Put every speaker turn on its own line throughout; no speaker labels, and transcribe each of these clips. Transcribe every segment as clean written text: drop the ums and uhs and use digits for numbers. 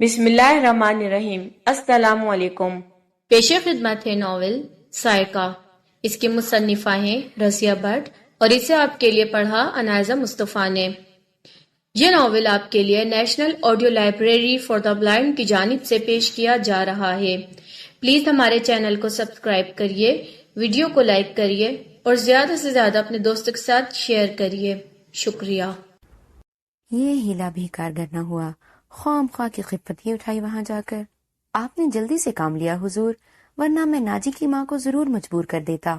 بسم اللہ الرحمن الرحیم۔ السلام علیکم۔
پیش خدمت ہے ناول سائقہ۔ اس کی مصنفہ ہیں رضیہ بٹ اور اسے آپ کے لیے پڑھا انائزہ مصطفیٰ نے۔ یہ ناول آپ کے لیے national audio library for the blind کی جانب سے پیش کیا جا رہا ہے۔ پلیز ہمارے چینل کو سبسکرائب کریے، ویڈیو کو لائک کریے اور زیادہ سے زیادہ اپنے دوستوں کے ساتھ شیئر کریے۔ شکریہ۔
یہ ہیلا بھی کارگر نہ ہوا، خواہ خواہ کی خفت ہی اٹھائی وہاں جا کر۔ آپ نے جلدی سے کام لیا حضور، ورنہ میں ناجی کی ماں کو ضرور مجبور کر دیتا۔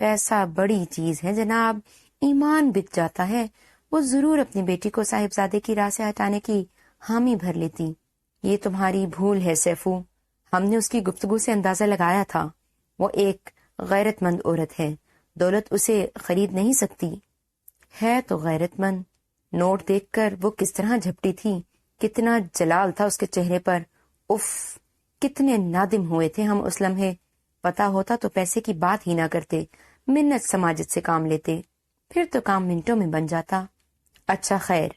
پیسہ بڑی چیز ہے جناب، ایمان بک جاتا ہے۔ وہ ضرور اپنی بیٹی کو صاحبزادے کی راہ سے ہٹانے کی حامی بھر لیتی۔ یہ تمہاری بھول ہے سیفو، ہم نے اس کی گفتگو سے اندازہ لگایا تھا۔ وہ ایک غیرت مند عورت ہے، دولت اسے خرید نہیں سکتی۔ ہے تو غیرت مند۔ نوٹ دیکھ کر وہ کس طرح جھپٹی تھی، کتنا جلال تھا اس کے چہرے پر۔ اف، کتنے نادم ہوئے تھے ہم اس لمحے۔ پتا ہوتا تو پیسے کی بات ہی نہ کرتے، منت سماجت سے کام لیتے، پھر تو کام منٹوں میں بن جاتا۔ اچھا خیر،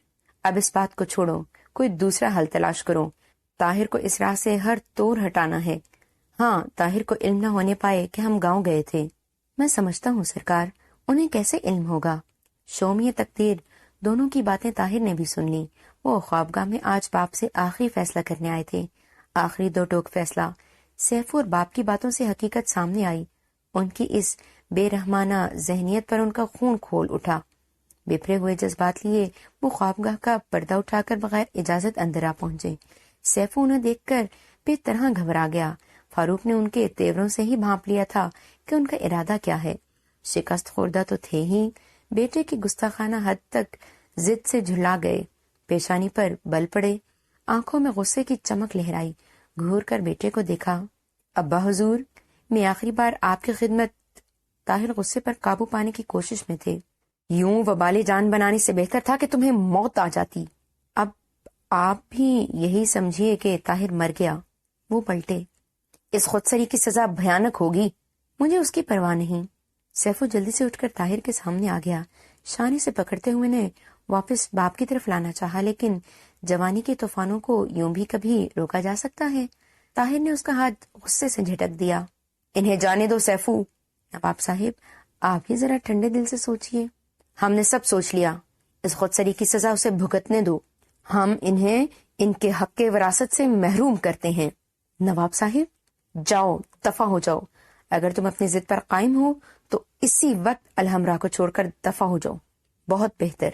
اب اس بات کو چھوڑو، کوئی دوسرا حل تلاش کرو۔ طاہر کو اس راہ سے ہر طور ہٹانا ہے۔ ہاں، طاہر کو علم نہ ہونے پائے کہ ہم گاؤں گئے تھے۔ میں سمجھتا ہوں سرکار، انہیں کیسے علم ہوگا؟ شومی تقدیر دونوں کی باتیں طاہر نے بھی سن لی۔ وہ خوابگاہ میں آج باپ سے آخری فیصلہ کرنے آئے تھے، آخری دو ٹوک فیصلہ۔ سیفو اور باپ کی باتوں سے حقیقت سامنے آئی۔ ان کی اس بے رحمانہ ذہنیت پر ان کا خون کھول اٹھا۔ بپھرے ہوئے جذبات لیے وہ خوابگاہ کا پردہ اٹھا کر بغیر اجازت اندر آ پہنچے۔ سیفو انہیں دیکھ کر بے طرح گھبرا گیا۔ فاروق نے ان کے تیوروں سے ہی بھانپ لیا تھا کہ ان کا ارادہ کیا ہے۔ شکست خوردہ تو تھے ہی، بیٹے کی گستاخانہ حد تک ضد سے جھلا گئے، پیشانی پر بل پڑے، آنکھوں میں غصے کی چمک لہرائی۔ گھور کر بیٹے کو دیکھا۔ ابا حضور، میں آخری بار آپ کی خدمت۔ طاہر غصے پر قابو پانے کی کوشش میں تھے۔ یوں وبال جان بنانے سے بہتر تھا کہ تمہیں موت آ جاتی۔ اب آپ بھی یہی سمجھیے کہ طاہر مر گیا۔ وہ پلٹے۔ اس خودسری کی سزا بھیانک ہوگی۔ مجھے اس کی پرواہ نہیں۔ سیفو جلدی سے اٹھ کر طاہر کے سامنے آ گیا۔ شانے سے پکڑتے ہوئے نے واپس باپ کی طرف لانا چاہا، لیکن جوانی کے طوفانوں کو یوں بھی کبھی روکا جا سکتا ہے۔ طاہر نے اس کا ہاتھ غصے سے جھٹک دیا۔ انہیں جانے دو سیفو۔ نواب صاحب، آپ ہی ذرا ٹھنڈے دل سے سوچئے۔ ہم نے سب سوچ لیا، اس خودسری کی سزا اسے بھگتنے دو۔ ہم انہیں ان کے حق کے وراثت سے محروم کرتے ہیں۔ نواب صاحب، جاؤ، دفع ہو جاؤ۔ اگر تم اپنی ضد پر قائم ہو تو اسی وقت الحمراء کو چھوڑ کر دفع ہو جاؤ، بہت بہتر۔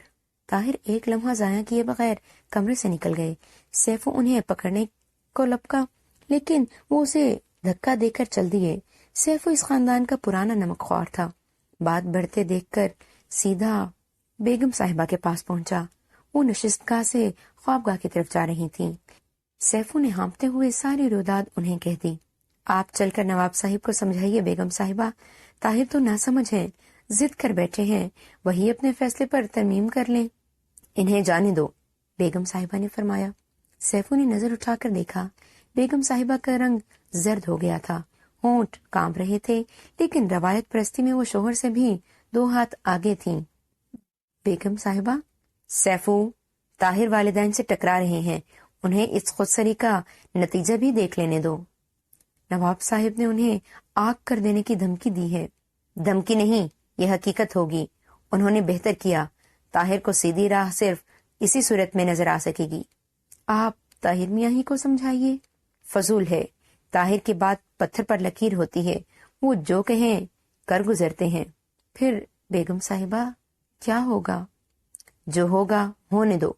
طاہر ایک لمحہ ضائع کیے بغیر کمرے سے نکل گئے۔ سیفو انہیں پکڑنے کو لپکا، لیکن وہ اسے دھکا دے کر چل دیے۔ سیفو اس خاندان کا پرانا نمک خوار تھا۔ بات بڑھتے دیکھ کر سیدھا بیگم صاحبہ کے پاس پہنچا۔ وہ نشست گاہ سے خوابگاہ کی طرف جا رہی تھیں۔ سیفو نے ہانپتے ہوئے ساری روداد انہیں کہہ دی۔ آپ چل کر نواب صاحب کو سمجھائیے بیگم صاحبہ، طاہر تو ناسمجھ ہیں، ضد کر بیٹھے ہیں، وہی اپنے فیصلے پر ترمیم کر لیں۔ انہیں جانے دو، بیگم صاحبہ نے فرمایا۔ سیفو نے نظر اٹھا کر دیکھا، بیگم صاحبہ کا رنگ زرد ہو گیا تھا، ہونٹ کانپ رہے تھے، لیکن روایت پرستی میں وہ شوہر سے بھی 2 ہاتھ آگے تھیں۔ بیگم صاحبہ، سیفو، طاہر والدین سے ٹکرا رہے ہیں، انہیں اس خودسری کا نتیجہ بھی دیکھ لینے دو۔ نواب صاحب نے انہیں آگ کر دینے کی دھمکی دی ہے۔ دھمکی نہیں، یہ حقیقت ہوگی۔ انہوں نے بہتر کیا، طاہر کو سیدھی راہ صرف اسی صورت میں نظر آ سکے گی۔ آپ طاہر میاں ہی کو سمجھائیے۔ فضول ہے، طاہر کی بات پتھر پر لکیر ہوتی ہے، وہ جو کہیں کر گزرتے ہیں۔ پھر بیگم صاحبہ، کیا ہوگا؟ جو ہوگا ہونے دو۔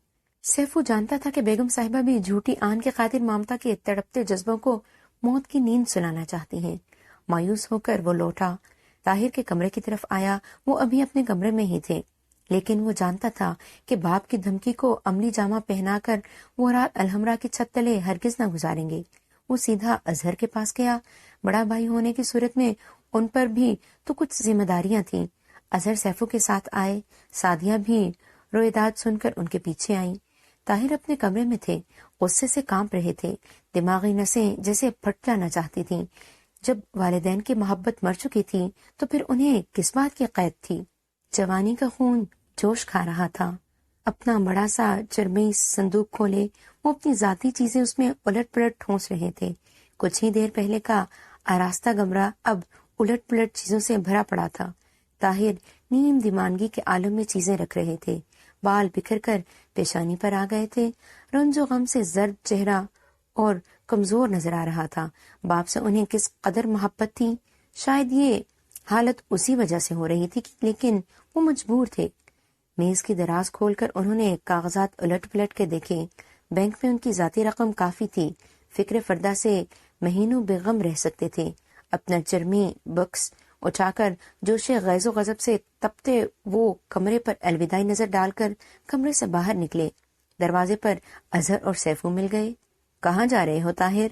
سیفو جانتا تھا کہ بیگم صاحبہ بھی جھوٹی آن کے خاطر مامتا کے تڑپتے جذبوں کو موت کی نیند سلانا چاہتی ہیں۔ مایوس ہو کر وہ لوٹا، طاہر کے کمرے کی طرف آیا۔ وہ ابھی اپنے کمرے میں ہی تھے، لیکن وہ جانتا تھا کہ باپ کی دھمکی کو عملی جامہ پہنا کر وہ رات الحمراء کی چھت تلے ہرگز نہ گزاریں گے۔ وہ سیدھا اظہر کے پاس گیا۔ بڑا بھائی ہونے کی صورت میں ان پر بھی تو کچھ ذمہ داریاں تھیں۔ اظہر سیفو کے ساتھ آئے، سعدیہ بھی رویداد سن کر ان کے پیچھے آئیں۔ طاہر اپنے کمرے میں تھے، غصے سے کانپ رہے تھے، دماغی نسیں جیسے پھٹ جانا چاہتی تھیں۔ جب والدین کی محبت مر چکی تھی تو پھر انہیں کس بات کی قید تھی؟ جوانی کا خون جوش کھا رہا تھا۔ اپنا بڑا سا چرمی صندوق کھولے وہ اپنی ذاتی چیزیں اس میں الٹ پلٹ ٹھونس رہے تھے۔ کچھ ہی دیر پہلے کا آراستہ کمرہ اب الٹ پلٹ چیزوں سے بھرا پڑا تھا۔ طاہر نیم دیوانگی کے عالم میں چیزیں رکھ رہے تھے۔ بال بکھر کر پیشانی پر آ گئے تھے، رنج و غم سے زرد چہرہ اور کمزور نظر آ رہا تھا۔ باپ سے انہیں کس قدر محبت تھی، شاید یہ حالت اسی وجہ سے ہو رہی تھی، لیکن وہ مجبور تھے۔ میز کی دراز کھول کر انہوں نے کاغذات الٹ پلٹ کے دیکھے۔ بینک میں ان کی ذاتی رقم کافی تھی، فکر فردہ سے مہینوں بے غم رہ سکتے تھے۔ اپنا چرمی بکس اٹھا کر جوش غیظ و غضب سے تپتے وہ کمرے پر الوداعی نظر ڈال کر کمرے سے باہر نکلے۔ دروازے پر اظہر اور سیفو مل گئے۔ کہاں جا رہے ہو طاہر؟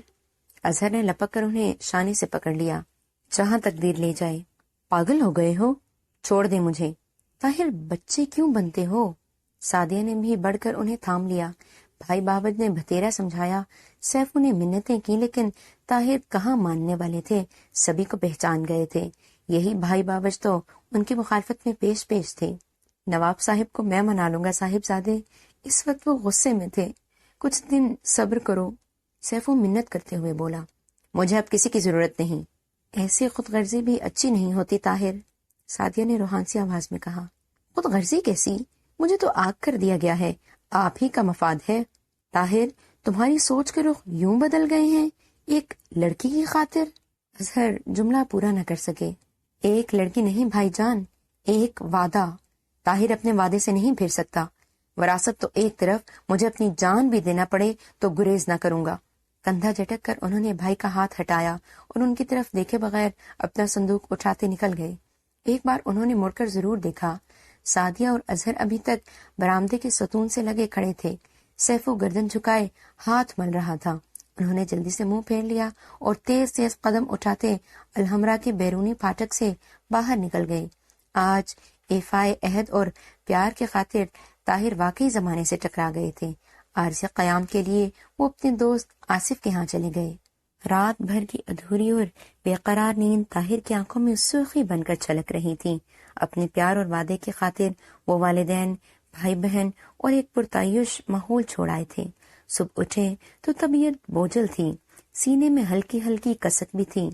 اظہر نے لپک کر انہیں شانے سے پکڑ لیا۔ جہاں تقدیر لے جائے۔ پاگل ہو گئے ہو؟ چھوڑ دے مجھے۔ طاہر بچے کیوں بنتے ہو؟ سعدیہ نے بھی بڑھ کر انہیں تھام لیا۔ بھائی بابج نے بھتیرا سمجھایا، سیفو نے منتیں کی، لیکن طاہر کہاں ماننے والے تھے، سبھی کو پہچان گئے تھے۔ یہی بھائی بابج تو ان کی مخالفت میں پیش تھے۔ نواب صاحب کو میں منا لوں گا صاحب زادے۔ اس وقت وہ غصے میں تھے۔ کچھ دن صبر کرو، سیفو منت کرتے ہوئے بولا۔ مجھے اب کسی کی ضرورت نہیں۔ ایسی خود غرضی بھی اچھی نہیں ہوتی طاہر، سعدیہ نے روحانسی آواز میں کہا۔ خود غرضی کیسی؟ مجھے تو آگ کر دیا گیا ہے، آپ ہی کا مفاد ہے۔ طاہر تمہاری سوچ کے رخ یوں بدل گئے ہیں ایک لڑکی کی خاطر؟ اظہر جملہ پورا نہ کر سکے۔ ایک لڑکی نہیں بھائی جان، ایک وعدہ۔ طاہر اپنے وعدے سے نہیں پھر سکتا۔ وراثت تو ایک طرف، مجھے اپنی جان بھی دینا پڑے تو گریز نہ کروں گا۔ کندھا جھٹک کر انہوں نے بھائی کا ہاتھ ہٹایا اور ان کی طرف دیکھے بغیر اپنا صندوق اٹھاتے نکل گئے۔ ایک بار انہوں نے مڑ کر ضرور دیکھا، سعدیہ اور اظہر ابھی تک برآمدے کے ستون سے لگے کھڑے تھے۔ سیفو گردن جھکائے ہاتھ مل رہا تھا۔ انہوں نے جلدی سے منہ پھیر لیا اور تیز تیز قدم اٹھاتے الحمرا کے بیرونی پھاٹک سے باہر نکل گئے۔ آج ایفائے عہد اور پیار کے خاطر طاہر واقعی زمانے سے ٹکرا گئے تھے۔ عارض قیام کے لیے وہ اپنے دوست آصف کے ہاں چلے گئے۔ رات بھر کی ادھوری اور بے قرار نیند طاہر کی آنکھوں میں سرخی بن کر چھلک رہی تھی۔ اپنے پیار اور وعدے کی خاطر وہ والدین، بھائی بہن اور ایک پرتعیش ماحول چھوڑ آئے تھے۔ صبح اٹھے تو طبیعت بوجھل تھی، سینے میں ہلکی ہلکی کسک بھی تھی۔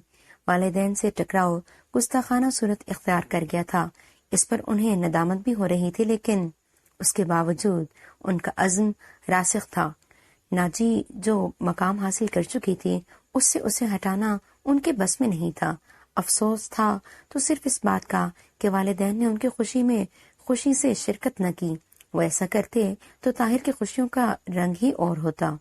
والدین سے ٹکراؤ گستاخانہ صورت اختیار کر گیا تھا، اس پر انہیں ندامت بھی ہو رہی تھی، لیکن اس کے باوجود ان کا عزم راسخ تھا۔ ناجی جو مقام حاصل کر چکی تھی، اس سے اسے ہٹانا ان کے بس میں نہیں تھا۔ افسوس تھا تو صرف اس بات کا کہ والدین نے ان کی خوشی میں خوشی سے شرکت نہ کی۔ وہ ایسا کرتے تو طاہر کی خوشیوں کا رنگ ہی اور ہوتا۔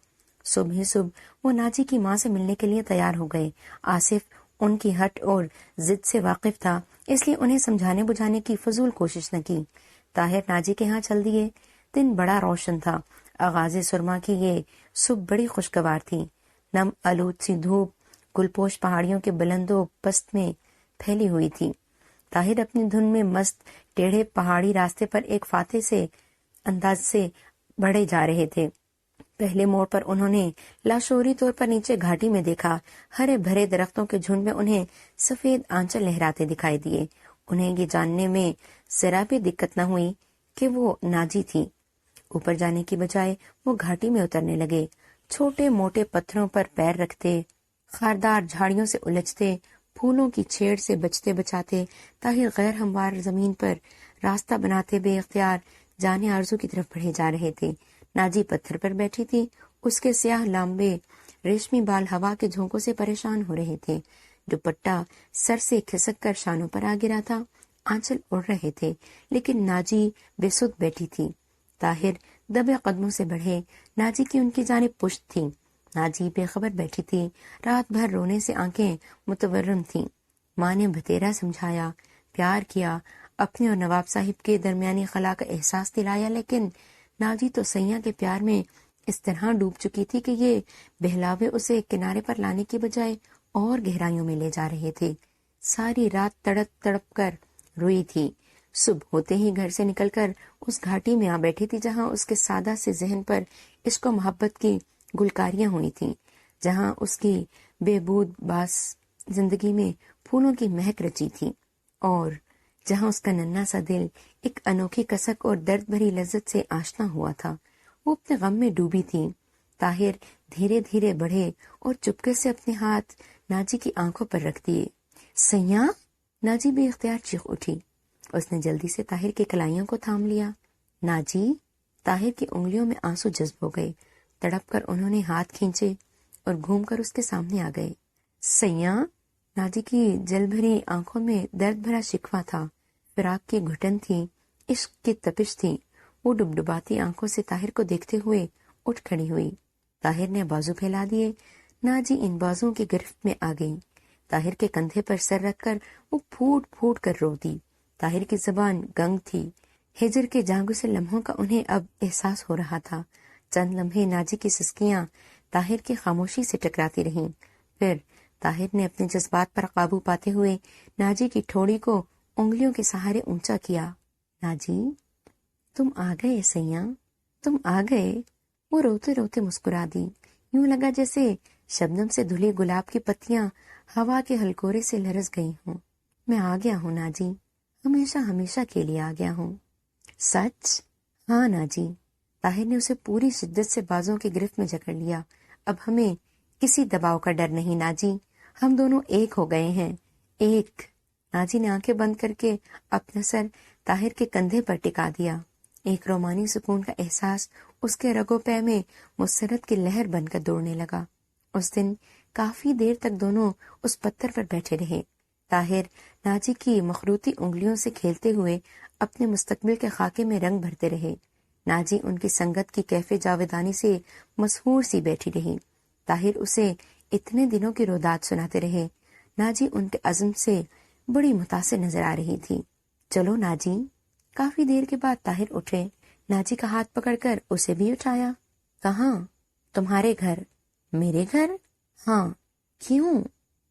صبح ہی صبح وہ ناجی کی ماں سے ملنے کے لیے تیار ہو گئے۔ آصف ان کی ہٹ اور ضد سے واقف تھا، اس لیے انہیں سمجھانے بجھانے کی فضول کوشش نہ کی۔ طاہر ناجی کے ہاں چل دیے۔ دن بڑا روشن تھا۔ آغاز سرما کی یہ صبح بڑی خوشگوار تھی۔ نم آلود سی دھوپ گلپوش پہاڑیوں کے بلند و پست میں پھیلی ہوئی تھی۔ طاہر اپنی دھن میں مست ٹیڑھے پہاڑی راستے پر ایک فاتح سے انداز سے بڑھے جا رہے تھے۔ پہلے موڑ پر انہوں نے لاشعوری طور پر نیچے گھاٹی میں دیکھا، ہرے بھرے درختوں کے جھنڈ میں انہیں سفید آنچل لہراتے دکھائی دیے۔ انہیں یہ جاننے میں ذرا بھی دقت نہ ہوئی کہ وہ ناجی تھی۔ اوپر جانے کی بجائے وہ گھاٹی میں اترنے لگے، چھوٹے موٹے پتھروں پر پیر رکھتے، خاردار جھاڑیوں سے الجھتے، پھولوں کی چھیڑ سے بچتے بچاتے طاہر غیر ہموار زمین پر راستہ بناتے بے اختیار جانے آرزو کی طرف بڑھے جا رہے تھے۔ ناجی پتھر پر بیٹھی تھی، اس کے سیاہ لامبے ریشمی بال ہوا کے جھونکوں سے پریشان ہو رہے تھے۔ دوپٹہ سر سے کھسک کر شانوں پر آ گرا تھا، آنچل اڑ رہے تھے، لیکن ناجی بے سدھ بیٹھی تھی۔ طاہر دبے قدموں سے بڑھے، ناجی کی ان کی جانب پشت تھی۔ ناجی بے خبر بیٹھی تھی، رات بھر رونے سے آنکھیں متورم تھیں۔ ماں نے بھتیرا سمجھایا، پیار کیا، اپنے اور نواب صاحب کے درمیانی خلا کا احساس دلایا، لیکن ناجی تو سیاں کے پیار میں اس طرح ڈوب چکی تھی کہ یہ بہلاوے اسے کنارے پر لانے کی بجائے اور گہرائیوں میں لے جا رہے تھے۔ ساری رات تڑپ تڑپ کر روئی تھی۔ صبح ہوتے ہی گھر سے نکل کر اس گھاٹی میں آ بیٹھی تھی جہاں اس کے سادہ سے ذہن پر عشق و محبت کی گلکاریاں ہوئی تھیں، جہاں اس کی بے بود باس زندگی میں پھولوں کی مہک رچی تھی، اور جہاں اس کا ننھا سا دل ایک انوکھی کسک اور درد بھری لذت سے آشنا ہوا تھا۔ وہ اپنے غم میں ڈوبی تھی۔ طاہر دھیرے دھیرے بڑھے اور چپکے سے اپنے ہاتھ ناجی کی آنکھوں پر رکھ دیے۔ سیاں! ناجی بے اختیار چیخ اٹھی۔ اس نے جلدی سے طاہر کے کلائیوں کو تھام لیا۔ ناجی! طاہر کی انگلیوں میں آنسو جذب ہو گئے۔ تڑپ کر انہوں نے ہاتھ کھینچے اور گھوم کر اس کے سامنے آ گئے۔ سیاں! ناجی کی جل بھری آنکھوں میں درد بھرا شکوہ تھا، فراق کی گھٹن تھی، عشق کی تپش تھی۔ وہ ڈبڈباتی آنکھوں سے طاہر کو دیکھتے ہوئے اٹھ کھڑی ہوئی۔ طاہر نے بازو پھیلا دیے۔ ناجی ان بازوؤں کی گرفت میں آ گئی۔ طاہر کے کندھے پر سر رکھ کر وہ پھوٹ پھوٹ کر رو دی۔ طاہر کی زبان گنگ تھی۔ ہجر کے جاگو لمحوں کا انہیں اب احساس ہو رہا تھا۔ چند لمحے ناجی کی سسکیاں طاہر کی خاموشی سے ٹکراتی رہیں۔ پھر طاہر نے اپنے جذبات پر قابو پاتے ہوئے ناجی کی ٹھوڑی کو انگلیوں کے سہارے اونچا کیا۔ ناجی! تم آ گئے سیاں، تم آ گئے۔ وہ روتے روتے مسکرا دی۔ یوں لگا جیسے شبنم سے دھلی گلاب کی پتیاں ہوا کے ہلکورے سے لرز گئی ہوں۔ میں آ گیا ہوں ناجی، ہمیشہ ہمیشہ کے لیے آ گیا ہوں۔ سچ؟ ہاں ناجی۔ طاہر نے اسے پوری شدت سے بازوں کی گرفت میں جکڑ لیا۔ اب ہمیں کسی دباؤ کا ڈر نہیں ناجی، ہم دونوں ایک ہو گئے ہیں، ایک۔ ناجی نے آنکھیں بند کر کے اپنا سر طاہر کے کندھے پر ٹکا دیا۔ ایک رومانی سکون کا احساس اس کے رگو پے میں مسرت کی لہر بن کر دوڑنے لگا۔ اس دن کافی دیر تک دونوں اس پتھر پر بیٹھے رہے۔ طاہر ناجی کی مخروطی انگلیوں سے کھیلتے ہوئے اپنے مستقبل کے خاکے میں رنگ بھرتے رہے۔ ناجی ان کی سنگت کی کیف جاویدانی سے مسحور سی بیٹھی رہی۔ طاہر اسے اتنے دنوں کی روداد سناتے رہے۔ ناجی ان کے عزم سے بڑی متاثر نظر آ رہی تھی۔ چلو ناجی۔ کافی دیر کے بعد طاہر اٹھے۔ ناجی کا ہاتھ پکڑ کر اسے بھی اٹھایا۔ کہاں؟ تمہارے گھر۔ میرے گھر؟ ہاں۔ کیوں؟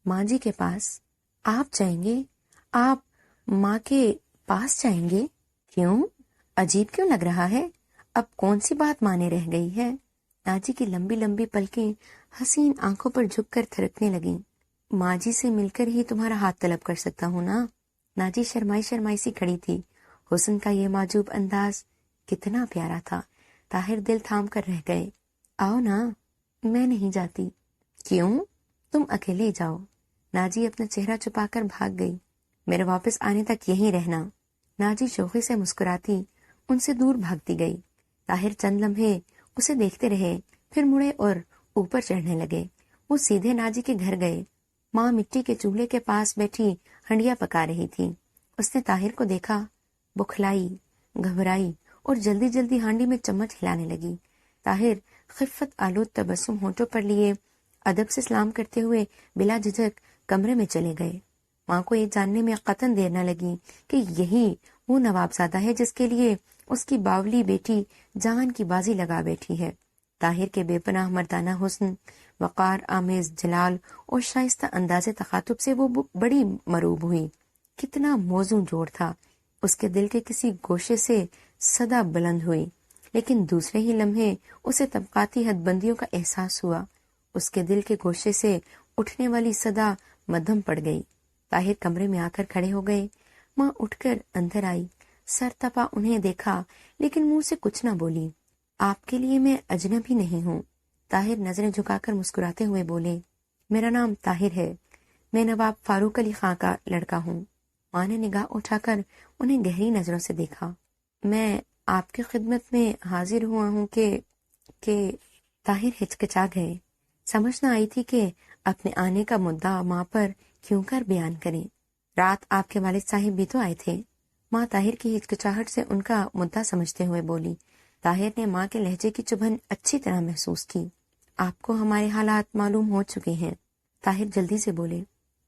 ماں جی کے پاس۔ آپ جائیں گے؟ آپ ماں کے پاس جائیں گے؟ کیوں؟ عجیب کیوں لگ رہا ہے؟ اب کون سی بات مانے رہ گئی ہے؟ ناجی کی لمبی لمبی پلکیں حسین آنکھوں پر جھک کر تھرکنے لگیں۔ ماں جی سے مل کر ہی تمہارا ہاتھ طلب کر سکتا ہوں نا۔ ناجی شرمائی شرمائی سی کھڑی تھی۔ حسن کا یہ معجوب انداز کتنا پیارا تھا۔ طاہر دل تھام کر رہ گئے۔ آؤ نا۔ میں نہیں جاتی۔ کیوں؟ تم اکیلے جاؤ۔ ناجی اپنا چہرہ چھپا کر بھاگ گئی۔ میرے واپس آنے تک یہیں رہنا۔ ناجی شوخی سے مسکراتی ان سے دور بھاگتی گئی۔ طاہر چند لمحے اسے دیکھتے رہے، پھر مڑے اور اوپر چڑھنے لگے۔ وہ سیدھے ناجی کے گھر گئے۔ ماں مٹی کے چولہے کے پاس بیٹھی ہنڈیا پکا رہی تھی۔ اس نے طاہر کو دیکھا، بکھلائی، گھبرائی اور جلدی جلدی ہانڈی میں چمچ ہلانے لگی۔ طاہر خفت آلود تبسم ہونٹوں پر لیے ادب سے سلام کرتے ہوئے بلا جھجک کمرے میں چلے گئے۔ ماں کو یہ جاننے میں قطعاً دیر نہ لگی کہ یہی وہ نوابزادہ ہے جس کے لیے اس کی باولی بیٹی جان کی بازی لگا بیٹھی ہے۔ طاہر کے بے پناہ مردانہ حسن، وقار آمیز جلال اور شائستہ انداز تخاطب سے وہ بڑی مروب ہوئی۔ کتنا موزوں جوڑ تھا۔ اس کے دل کے کسی گوشے سے صدا بلند ہوئی، لیکن دوسرے ہی لمحے اسے طبقاتی حد بندیوں کا احساس ہوا۔ اس کے دل کے گوشے سے اٹھنے والی صدا مدھم پڑ گئی۔ طاہر کمرے میں آ کر کھڑے ہو گئے۔ ماں اٹھ کر اندر آئی، سر تپا انہیں دیکھا لیکن منہ سے کچھ نہ بولی۔ آپ کے لیے میں اجنبی نہیں ہوں۔ طاہر نظریں جھکا کر مسکراتے ہوئے بولے، میرا نام طاہر ہے، میں نواب فاروق علی خاں کا لڑکا ہوں۔ ماں نے نگاہ اٹھا کر انہیں گہری نظروں سے دیکھا۔ میں آپ کی خدمت میں حاضر ہوا ہوں کہ طاہر ہچکچا گئے۔ سمجھ نہ آئی تھی کہ اپنے آنے کا مدعا ماں پر کیوں کر بیان کریں۔ رات آپ کے والد صاحب بھی تو آئے تھے۔ ماں طاہر کی ہچکچاہٹ سے ان کا مدعا سمجھتے ہوئے بولی۔ طاہر نے ماں کے لہجے کی چبھن اچھی طرح محسوس کی۔ آپ کو ہمارے حالات معلوم ہو چکے ہیں۔ طاہر جلدی سے بولے۔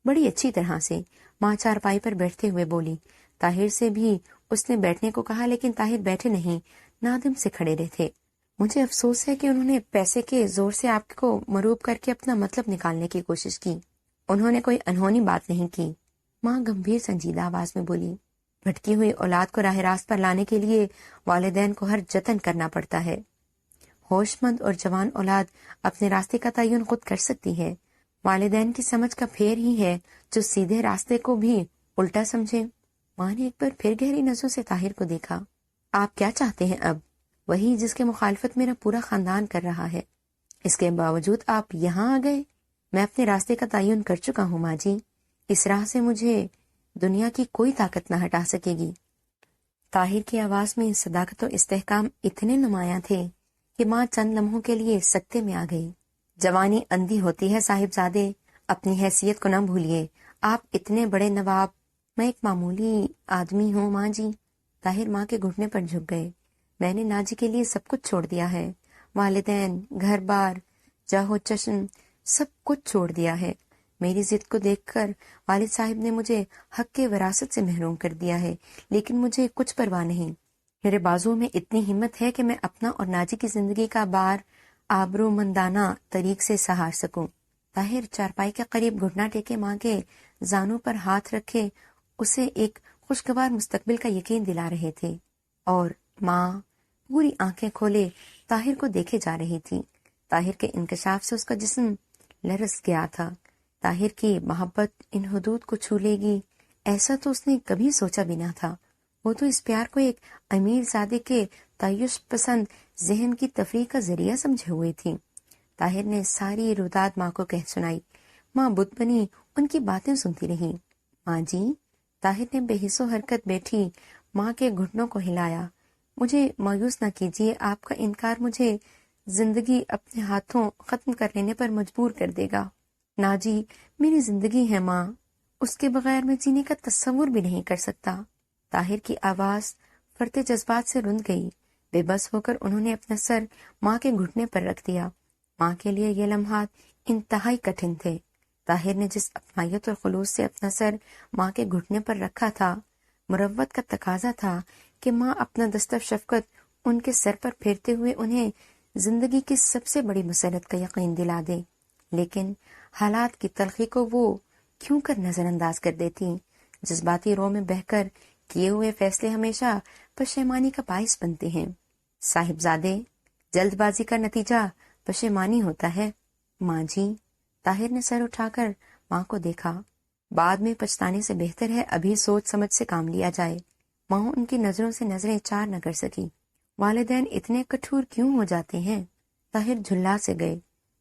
بڑی اچھی طرح سے، ماں چارپائی پر بیٹھتے ہوئے بولی۔ طاہر سے بھی اس نے بیٹھنے کو کہا لیکن طاہر بیٹھے نہیں، نادم سے کھڑے رہے تھے۔ مجھے افسوس ہے کہ انہوں نے پیسے کے زور سے آپ کو مروب کر کے اپنا مطلب نکالنے کی کوشش کی۔ انہوں نے کوئی انہونی بات نہیں کی۔ ماں گمبھیر سنجیدہ آواز میں بولی۔ بھٹکی ہوئی اولاد کو راہ راست پر لانے کے لیے والدین کو ہر جتن کرنا پڑتا ہے۔ ہوش مند اور جوان اولاد اپنے راستے کا تعین خود کر سکتی ہے۔ والدین کی سمجھ کا پھیر ہی ہے جو سیدھے راستے کو بھی الٹا سمجھے۔ ماں نے ایک بار پھر گہری نظروں سے طاہر کو دیکھا۔ آپ کیا چاہتے ہیں اب؟ وہی جس کے مخالفت میرا پورا خاندان کر رہا ہے۔ اس کے باوجود آپ یہاں آ گئے؟ میں اپنے راستے کا تعین کر چکا ہوں ماں جی، اس راہ سے مجھے دنیا کی کوئی طاقت نہ ہٹا سکے گی۔ طاہر کی آواز میں صداقت و استحکام اتنے نمایاں تھے کہ ماں چند لمحوں کے لیے سکتے میں آ گئی۔ جوانی اندھی ہوتی ہے صاحبزادے، اپنی حیثیت کو نہ بھولیے، آپ اتنے بڑے نواب، میں ایک معمولی آدمی ہوں ماں جی۔ طاہر ماں کے گھٹنے پر جھک گئے۔ میں نے ناجی کے لیے سب کچھ چھوڑ دیا ہے، والدین، گھر بار، جاہ و چشم، سب کچھ چھوڑ دیا ہے۔ میری ضد کو دیکھ کر والد صاحب نے مجھے حق کے وراثت سے محروم کر دیا ہے، لیکن مجھے کچھ پرواہ نہیں۔ میرے بازو میں اتنی ہمت ہے کہ میں اپنا اور ناجی کی زندگی کا بار آبرو مندانہ طریق سے سہار سکوں۔ طاہر چارپائی کے قریب گھٹنا ٹیکے ماں کے زانوں پر ہاتھ رکھے اسے ایک خوشگوار مستقبل کا یقین دلا رہے تھے، اور ماں پوری آنکھیں کھولے طاہر کو دیکھے جا رہی تھی۔ طاہر کے انکشاف سے اس کا جسم لرز گیا تھا۔ طاہر کی محبت ان حدود کو چھو لے گی، ایسا تو اس نے کبھی سوچا بھی نہ تھا۔ وہ تو اس پیار کو ایک امیر زادے کے تعیش پسند ذہن کی تفریح کا ذریعہ سمجھے ہوئے تھی۔ طاہر نے ساری روداد ماں کو کہہ سنائی۔ ماں بت بنی ان کی باتیں سنتی رہی۔ ماں جی، طاہر نے بے حس و حرکت بیٹھی ماں کے گھٹنوں کو ہلایا۔ مجھے مایوس نہ کیجیے، آپ کا انکار مجھے زندگی اپنے ہاتھوں ختم کر لینے پر مجبور کر دے گا۔ ناجی میری زندگی ہے ماں، اس کے بغیر میں جینے کا تصور بھی نہیں کر سکتا۔ طاہر کی آواز فرتے جذبات سے رند گئی۔ بے بس ہو کر انہوں نے اپنا سر ماں کے گھٹنے پر رکھ دیا۔ ماں کے لیے یہ لمحات انتہائی کٹھن تھے۔ طاہر نے جس اپنائیت اور خلوص سے اپنا سر ماں کے گھٹنے پر رکھا تھا، مروت کا تقاضا تھا کہ ماں اپنا دستر شفقت ان کے سر پر پھیرتے ہوئے انہیں زندگی کی سب سے بڑی مسرت کا یقین دلا دے، لیکن حالات کی تلخی کو وہ کیوں کر نظر انداز کر دیتی۔ جذباتی رو میں بہہ کر کیے ہوئے فیصلے ہمیشہ پشیمانی کا باعث بنتے ہیں۔ صاحبزادے، جلد بازی کا نتیجہ پشیمانی ہوتا ہے۔ ماں جی، طاہر نے سر اٹھا کر ماں کو دیکھا۔ بعد میں پچھتانے سے بہتر ہے ابھی سوچ سمجھ سے کام لیا جائے۔ ماں ان کی نظروں سے نظریں چار نہ کر سکی۔ والدین اتنے کٹھور کیوں ہو جاتے ہیں؟ طاہر جھلا سے گئے۔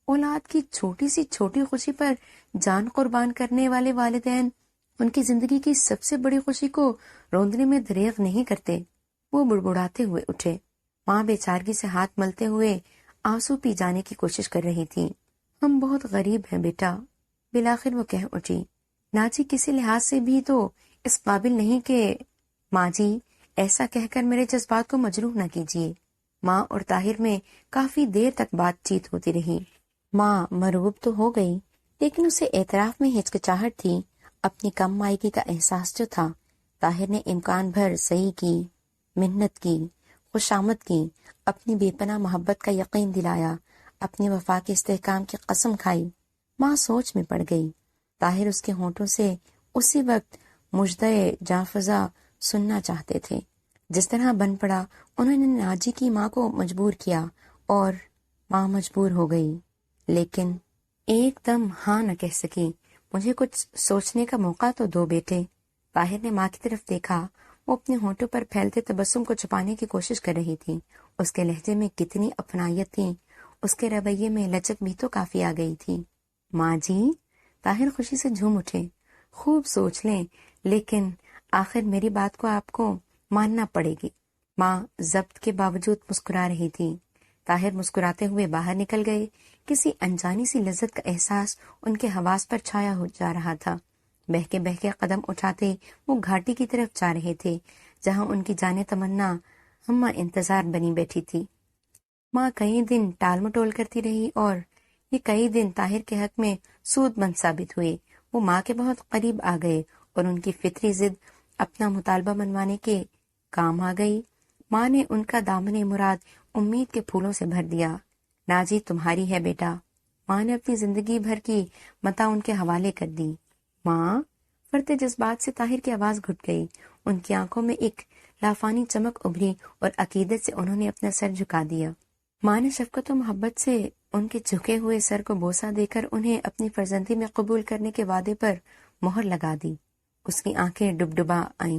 اولاد کی چھوٹی سی چھوٹی خوشی پر جان قربان کرنے والے والدین ان کی زندگی کی سب سے بڑی خوشی کو روندنے میں دریغ نہیں کرتے۔ وہ بڑبڑاتے ہوئے اٹھے۔ ماں بے چارگی سے ہاتھ ملتے ہوئے آنسو پی جانے کی کوشش کر رہی تھی۔ ہم بہت غریب ہیں بیٹا، بالآخر وہ کہہ اٹھی۔ ناجی کسی لحاظ سے بھی تو اس قابل نہیں کہ… ماں جی، ایسا کہہ کر میرے جذبات کو مجروح نہ کیجیے۔ ماں اور طاہر میں کافی دیر تک بات چیت ہوتی رہی۔ ماں مرغوب تو ہو گئی، لیکن اسے اعتراف میں ہچکچاہٹ تھی۔ اپنی کم مائگی کا احساس جو تھا، طاہر نے امکان بھر صحیح کی، محنت کی، خوشامد کی، اپنی بے پناہ محبت کا یقین دلایا، اپنی وفا کے استحکام کی قسم کھائی۔ ماں سوچ میں پڑ گئی۔ طاہر اس کے ہونٹوں سے اسی وقت مژدۂ جاں فضا سننا چاہتے تھے۔ جس طرح بن پڑا انہوں نے ناجی کی ماں کو مجبور کیا اور ماں مجبور ہو گئی، لیکن ایک دم ہاں نہ کہہ سکی۔ مجھے کچھ سوچنے کا موقع تو دو بیٹے۔ طاہر نے ماں کی طرف دیکھا۔ وہ اپنے ہونٹوں پر پھیلتے تبسم کو چھپانے کی کوشش کر رہی تھی۔ اس کے لہجے میں کتنی اپنائیت تھی، اس کے رویے میں لچک بھی تو کافی آ گئی تھی۔ ماں جی، طاہر خوشی سے جھوم اٹھے۔ خوب سوچ لیں، لیکن آخر میری بات کو آپ کو ماننا پڑے گی۔ ماں ضبط کے باوجود مسکرا رہی تھی۔ طاہر مسکراتے ہوئے باہر نکل گئے۔ کسی انجانی سی لذت کا احساس ان کے حواس پر چھایا ہو جا رہا تھا۔ بہکے قدم اٹھاتے وہ گھاٹی کی طرف جا رہے تھے، جہاں ان کی جانے تمنا ہمہ انتظار بنی بیٹھی تھی۔ ماں کئی دن ٹال مٹول کرتی رہی اور یہ کئی دن طاہر کے حق میں سود مند ثابت ہوئے۔ وہ ماں کے بہت قریب آ گئے اور ان کی فطری ضد اپنا مطالبہ منوانے کے کام آ گئی۔ ماں نے ان کا دامن مراد امید کے پھولوں سے بھر دیا۔ ناجی تمہاری ہے بیٹا۔ ماں نے اپنی زندگی بھر کی متاع ان کے حوالے کر دی۔ ماں، فرتے جذبات سے طاہر کی آواز گھٹ گئی۔ ان کی آنکھوں میں ایک لافانی چمک ابھری اور عقیدت سے انہوں نے اپنا سر جھکا دیا۔ ماں نے شفقت و محبت سے ان کے جھکے ہوئے سر کو بوسہ دے کر انہیں اپنی فرزندی میں قبول کرنے کے وعدے پر مہر لگا دی۔ اس کی آنکھیں ڈبڈبا آئیں۔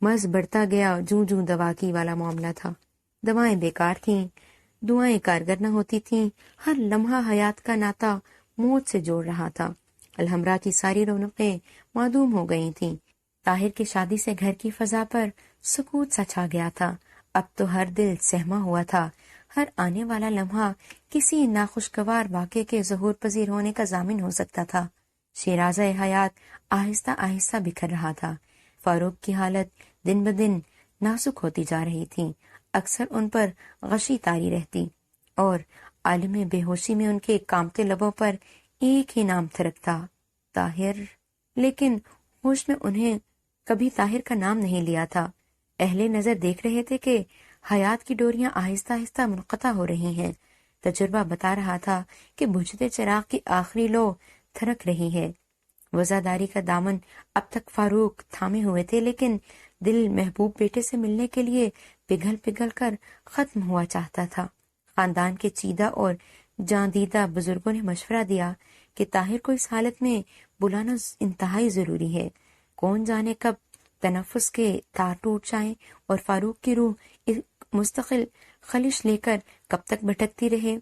مرض بڑھتا گیا جوں جوں دوا کی والا معاملہ تھا۔ دوائیں بیکار تھیں، دعائیں کارگر نہ ہوتی تھیں، ہر لمحہ حیات کا ناتا موت سے جوڑ رہا تھا۔ الحمرا کی ساری رونقیں معدوم ہو گئی تھیں۔ طاہر کی شادی سے گھر کی فضا پر سکوت سا چھا گیا تھا۔ اب تو ہر دل سہما ہوا تھا، ہر آنے والا لمحہ کسی ناخوشگوار واقعے کے ظہور پذیر ہونے کا ضامن ہو سکتا تھا۔ شیرازہ حیات آہستہ آہستہ بکھر رہا تھا۔ فاروق کی حالت دن بدن نازک ہوتی جا رہی تھی، اکثر ان پر غشی طاری رہتی اور عالم بے ہوشی میں ان کے کامتے لبوں پر ایک ہی نام تھرکتا، طاہر۔ لیکن ہوش میں انہیں کبھی طاہر کا نام نہیں لیا تھا۔ اہل نظر دیکھ رہے تھے کہ حیات کی ڈوریاں آہستہ آہستہ منقطع ہو رہی ہیں۔ تجربہ بتا رہا تھا کہ بجھتے چراغ کی آخری لو تھرک رہی ہے۔ وزاداری کا دامن اب تک فاروق تھامے ہوئے تھے، لیکن دل محبوب بیٹے سے ملنے کے لیے پگھل پگھل کر ختم ہوا چاہتا تھا۔ خاندان کے چیدہ اور جاں دیدہ بزرگوں نے مشورہ دیا کہ طاہر کو اس حالت میں بلانا انتہائی ضروری ہے۔ کون جانے کب تنفس کے تار ٹوٹ جائیں اور فاروق کی روح ایک مستقل خلش لے کر کب تک بھٹکتی رہے۔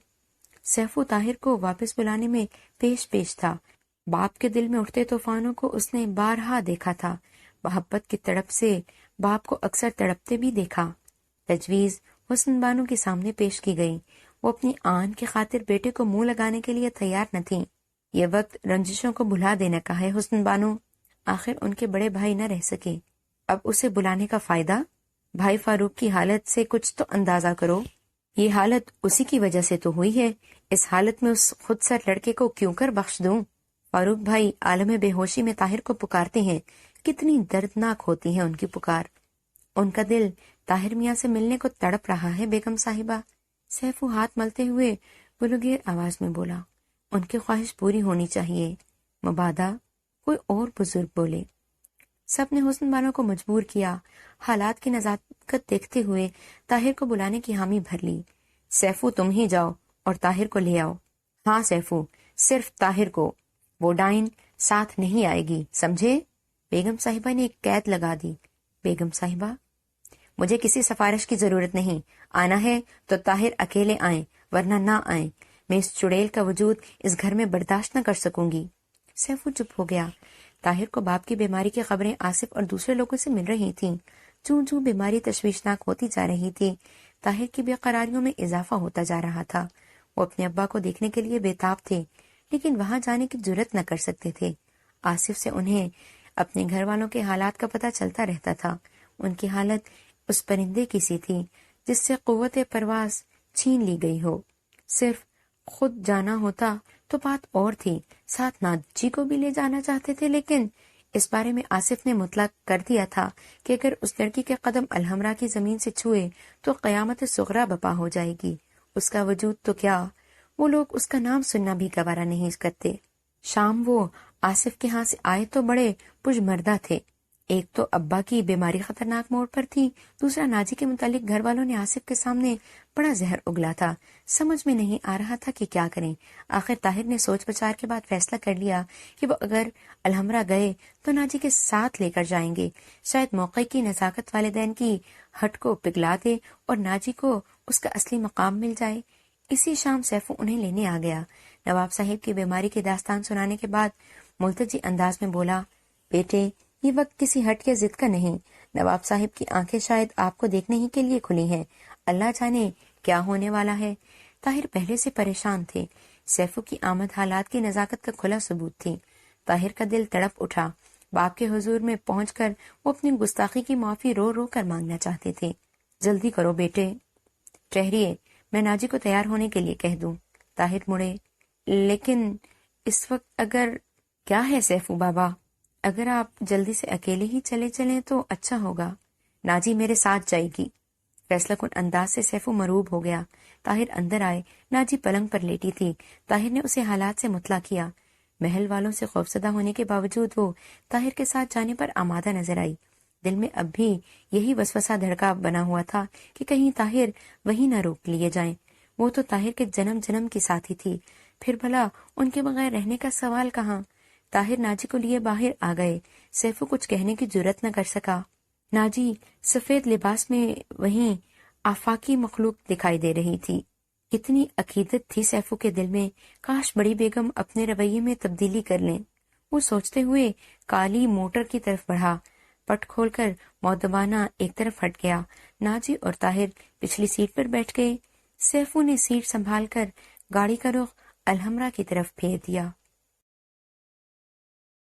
سیفو طاہر کو واپس بلانے میں پیش تھا۔ باپ کے دل میں اٹھتے طوفانوں کو اس نے بارہا دیکھا تھا، محبت کی تڑپ سے باپ کو اکثر تڑپتے بھی دیکھا۔ تجویز حسن بانو کے سامنے پیش کی گئی۔ وہ اپنی آن کی خاطر بیٹے کو منہ لگانے کے لیے تیار نہ تھیں۔ یہ وقت رنجشوں کو بھلا دینے کا ہے حسن بانو، آخر ان کے بڑے بھائی نہ رہ سکے، اب اسے بلانے کا فائدہ؟ بھائی فاروق کی حالت سے کچھ تو اندازہ کرو، یہ حالت اسی کی وجہ سے تو ہوئی ہے، اس حالت میں اس خود سر لڑکے کو کیوں کر بخش دوں؟ فاروق بھائی عالم بے ہوشی میں طاہر کو پکارتے ہیں، کتنی دردناک ہوتی ہے ان کی پکار۔ ان کا دل طاہر میاں سے ملنے کو تڑپ رہا ہے بیگم صاحبہ، سیفو ہاتھ ملتے ہوئے گلوگیر آواز میں بولا۔ ان کی خواہش پوری ہونی چاہیے، مبادا کوئی اور بزرگ بولے۔ سب نے حسن بانو کو مجبور کیا۔ حالات کی نزاکت دیکھتے ہوئے طاہر کو بلانے کی حامی بھر لی۔ سیفو تم ہی جاؤ اور طاہر کو لے آؤ۔ ہاں سیفو، صرف طاہر کو، وہ ڈائن ساتھ نہیں آئے گی، سمجھے؟ بیگم صاحبہ نے ایک قید لگا دی۔ بیگم صاحبہ، مجھے کسی سفارش کی ضرورت نہیں، آنا ہے تو طاہر اکیلے آئیں ورنہ نہ آئیں، میں اس چڑیل کا وجود اس گھر میں برداشت نہ کر سکوں گی۔ سیفو چپ ہو گیا۔ طاہر کو باپ کی بیماری کی خبریں آصف اور دوسرے لوگوں سے مل رہی تھیں۔ چوں چوں بیماری تشویشناک ہوتی جا رہی تھی، طاہر کی بے قراریوں میں اضافہ ہوتا جا رہا تھا۔ وہ اپنے ابا کو دیکھنے کے لیے بے تاب تھے، لیکن وہاں جانے کی جرت نہ کر سکتے تھے۔ آصف سے انہیں اپنے گھر والوں کے حالات کا پتہ چلتا رہتا تھا۔ ان کی حالت اس پرندے کی سی تھی جس سے قوت پرواز چھین لی گئی ہو۔ صرف خود جانا ہوتا تو بات اور تھی، ساتھ ناجی کو بھی لے جانا چاہتے تھے، لیکن اس بارے میں آصف نے مطلق کر دیا تھا کہ اگر اس لڑکی کے قدم الحمرا کی زمین سے چھوئے تو قیامت صغریٰ برپا ہو جائے گی۔ اس کا وجود تو کیا، وہ لوگ اس کا نام سننا بھی گوارا نہیں کرتے۔ شام وہ آصف کے ہاں سے آئے تو بڑے پجمردہ تھے۔ ایک تو ابا کی بیماری خطرناک موڑ پر تھی، دوسرا ناجی کے متعلق گھر والوں نے آصف کے سامنے بڑا زہر اگلا تھا۔ سمجھ میں نہیں آ رہا تھا کہ کیا کریں۔ آخر طاہر نے سوچ بچار کے بعد فیصلہ کر لیا کہ وہ اگر الحمرا گئے تو ناجی کے ساتھ لے کر جائیں گے، شاید موقع کی نزاکت والدین کی ہٹ کو پگھلا دے اور ناجی کو اس کا اصلی مقام مل جائے۔ اسی شام سیفو انہیں لینے آ گیا۔ نواب صاحب کی بیماری کی داستان سنانے کے بعد ملتجی انداز میں بولا، بیٹے یہ وقت کسی ہٹ یا ضد کا نہیں، نواب صاحب کی آنکھیں شاید آپ کو دیکھنے ہی کے لیے کھلی ہیں، اللہ جانے کیا ہونے والا ہے۔ طاہر پہلے سے پریشان تھے، سیفو کی آمد حالات کی نزاکت کا کھلا ثبوت تھی۔ طاہر کا دل تڑپ اٹھا، باپ کے حضور میں پہنچ کر وہ اپنی گستاخی کی معافی رو رو کر مانگنا چاہتے تھے۔ جلدی کرو بیٹے، ٹھہریے، میں ناجی کو تیار ہونے کے لیے کہہ دوں۔ طاہر مڑے، لیکن اس وقت اگر… کیا ہے سیفو بابا، اگر آپ جلدی سے اکیلے ہی چلے چلیں تو اچھا ہوگا۔ ناجی میرے ساتھ جائے گی۔ فیصلہ کن انداز سے سیفو مروب ہو گیا۔ طاہر اندر آئے، ناجی پلنگ پر لیٹی تھی۔ طاہر نے اسے حالات سے مطلع کیا۔ محل والوں سے خوفزدہ ہونے کے باوجود وہ طاہر کے ساتھ جانے پر آمادہ نظر آئی۔ دل میں اب بھی یہی وسوسہ دھڑکا بنا ہوا تھا کہ کہیں طاہر وہی نہ روک لیے جائیں۔ وہ تو طاہر کے جنم جنم کی ساتھی تھی، پھر بھلا ان کے بغیر رہنے کا سوال کہاں؟ طاہر ناجی کو لیے باہر آ گئے۔ سیفو کچھ کہنے کی جرت نہ کر سکا۔ ناجی سفید لباس میں وہیں آفاقی مخلوق دکھائی دے رہی تھی۔ اتنی عقیدت تھی سیفو کے دل میں، کاش بڑی بیگم اپنے رویے میں تبدیلی کر لیں۔ وہ سوچتے ہوئے کالی موٹر کی طرف بڑھا، پٹ کھول کر مؤدبانہ ایک طرف ہٹ گیا۔ ناجی اور طاہر پچھلی سیٹ پر بیٹھ گئے۔ سیفو نے سیٹ سنبھال کر گاڑی کا رخ الحمرا کی طرف پھیر دیا۔